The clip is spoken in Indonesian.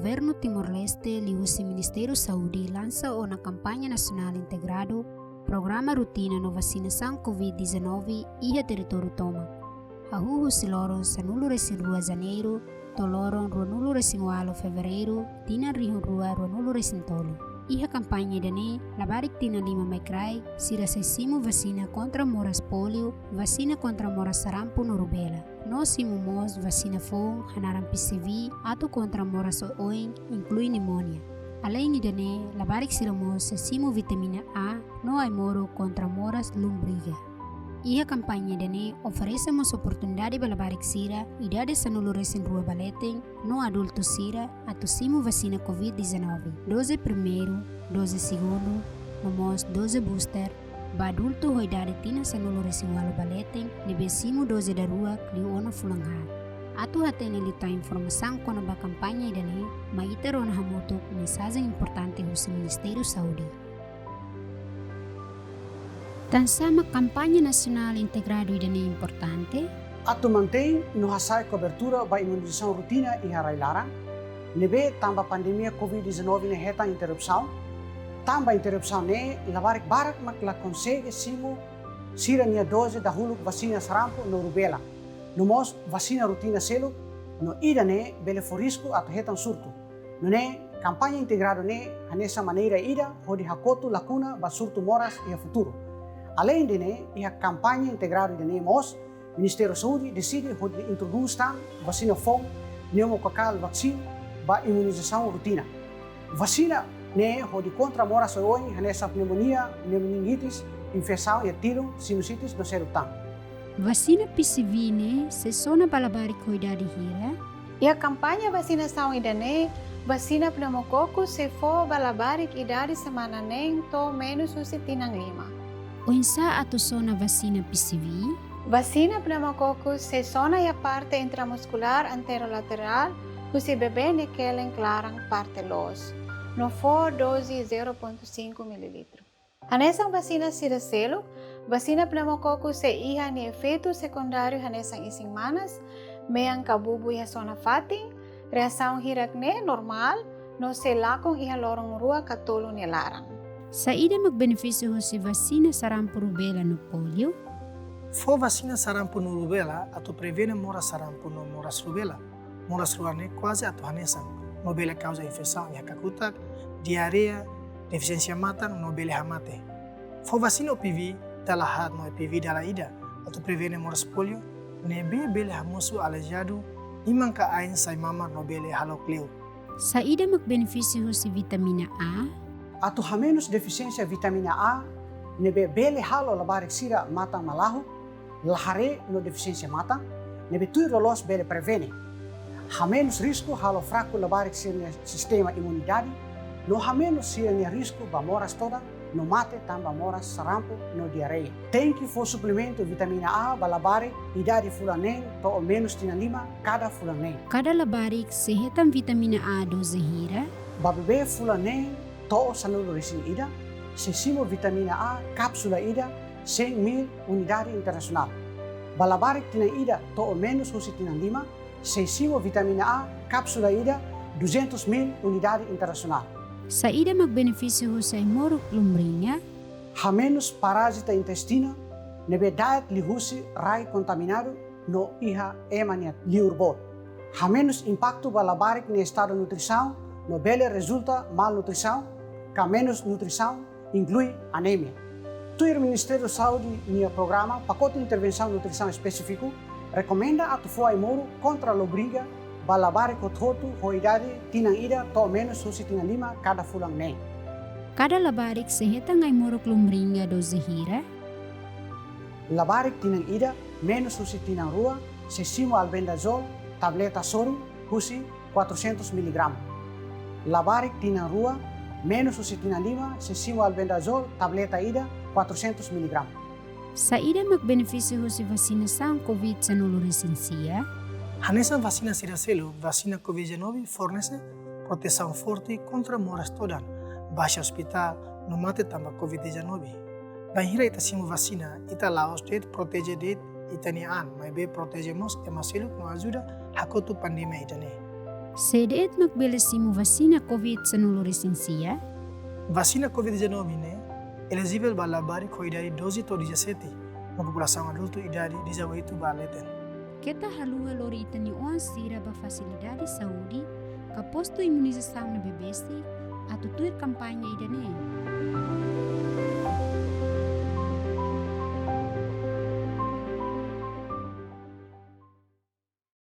Governo Timor-Leste liusi Ministério Saúde lança uma campanha nacional integrado programa rotina no vacinação Covid-19 e território toma. Ahuhu siloron sanulu resin rua janeiro, toloron ruanulu resin walo fevereiro, tina rihun rua ruanulu resin tolo. Iha kampanye dane, labarik tina 5 Mekrai, sira sesimu vacina contra moras polio, vacina contra moras sarampo no rubela. No simu mos vacina fong, hanaram PCV, atau contra moras oing, inclui pneumonia. Além dane, labarik sira mos sesimu vitamina A, no ai moro contra moras lumbriga. Iha kampanye dane oferecemos oportunidade para labarik sira, idade sanulu resin rua baletem, no adulto sira, atusimu vacina Covid-19. Dose primeiro, dose segundo, nomos dose booster, ba adulto ho idade tina sanulu resin walo baletem, nebesimu dose da rua kliona fulanghar. Atu hatene lita informação kono ba kampanye dane, maiterona hamutuk mensagem importante husi Ministério Saúde. Tansama campanha nacional integrado idane importante. Atu mantém no hasai cobertura ba imunização rotina e harailara. Nebe tamba pandemia Covid-19 ne heta interrupção. Tamba interrupção ne labarik barak mak la consegue simu sira nia dose da huluk vacina sarampo no rubela. No mos vacina rotina selo no ida ne bele for risco atu hetan surto. No ne campanha integrado ne hanesa maneira ida hodi hakotu lacuna ba surto moras e futuro. Além de a campanha integrada de MOS, o Ministério da Saúde decide introduzir vacina FOM, pneumococcal vaccine, para imunização rotina. Vacina onde contra moras hoje, nessa pneumonia, pneumonitis, infecção e tiro, sinusitis do ser humano. Vacina PCV se sona balabari cuidar de hira. E a campanha vacinação idane, vacina pneumococcus se for balabari idade semana nem to menos usitinang 5. O insa ato sona vacina PCV? Vacina pneumococcus se sona a parte intramuscular anterolateral, cusi bebê ne kelen clarang parte los. No for dose 0.5 ml. Hanesang vacina siracelo, vacina pneumococcus se iha ni efeito secundário hanesang ising manas, meang kabubu iha sona fating, reação hirakne normal, no se lakong iha lorong rua katolo ni larang. Sa ida magbenefício si vacina sarampo rubela no polio? Fo vacina sarampo no rubela, ato prevene moras sarampo no moras rubela. Moras ruane quase ato hanesang. Nobele causa infecção e kakutak, diarreia, deficiência matang, nobele hamate. Fo vacina OPV, dalahat no OPV dala ida, ato prevene moras polio, nebe bele hamusu alejado, imang kaain say mamar nobele halokleu. Sa ida magbenefício si vitamina A? Atu hamenos deficiência vitamina A, nebe bele halo labarik sira matang malahu, lahare no deficiência matang, nebe tui rolos bele prevene. Hamenos risco halo fraco labarik sira sistema imunidade, no hamenos sira nia risco ba moras toda, no mate tamba moras sarampo no diarreia. Thank you for suplemento vitamina A balabari idade fulaneng to o menos tina 5 cada fulaneng. Cada labarik sehetan vitamina A dose hira? Babebe fulaneng to sanulu resin ida, sesimo vitamina A cápsula ida 100.000 unidade internacional. Balabarik tina ida to o menos husi tina 5, sesimo vitamina A cápsula ida 200.000 unidade internacional. Sa ida magbenefício husi moro lumbrinha? Hamenos parasita intestino, nebe diet li husi rai contaminado no iha emania liurbot. Hamenos impacto balabarik ni estado nutrição, no bele resulta malnutrição, com menos nutrição, inclui anemia. O Ministério da Saúde, no programa Pacote de Intervenção Nutrição Específico, recomenda a tufuai moro contra a lobriga, balabare kothotu, hoidade, tinang ida, to menos susi tinang 5 cada fulang nem. Cada labarik sehetan ay moro lumbrinha dose hira? Labarik tinang ida, menos susi tinang rua, sesimo albendazol, tableta soro, husi 400 mg. Labarik tinang rua, menos susi tinang 5, sesimo albendazol, tableta ida, 400 mg. Sa ida magbenefício husi vacinação Covid-19 recensia? Hanesa vacina siracelo, vacina Covid-19 fornece proteção forte contra moras todan, baixa hospital, no mate tamba Covid-19. Bahira ita simu vacina, ita laos det protege det itanian, mas be protegemos e maselu no ajuda hakotu pandemia itane. Sedeet magbelesimu vacina COVID sa nulo resensia? Vacina COVID-19 ne elegível bala bari ko idade 12 to 17 na população adulto idade 18 baleten. Kita halua lori itani oan sira ba fasilidade saúde, ka posto imunização na bebesi, atau tuir kampanye idane.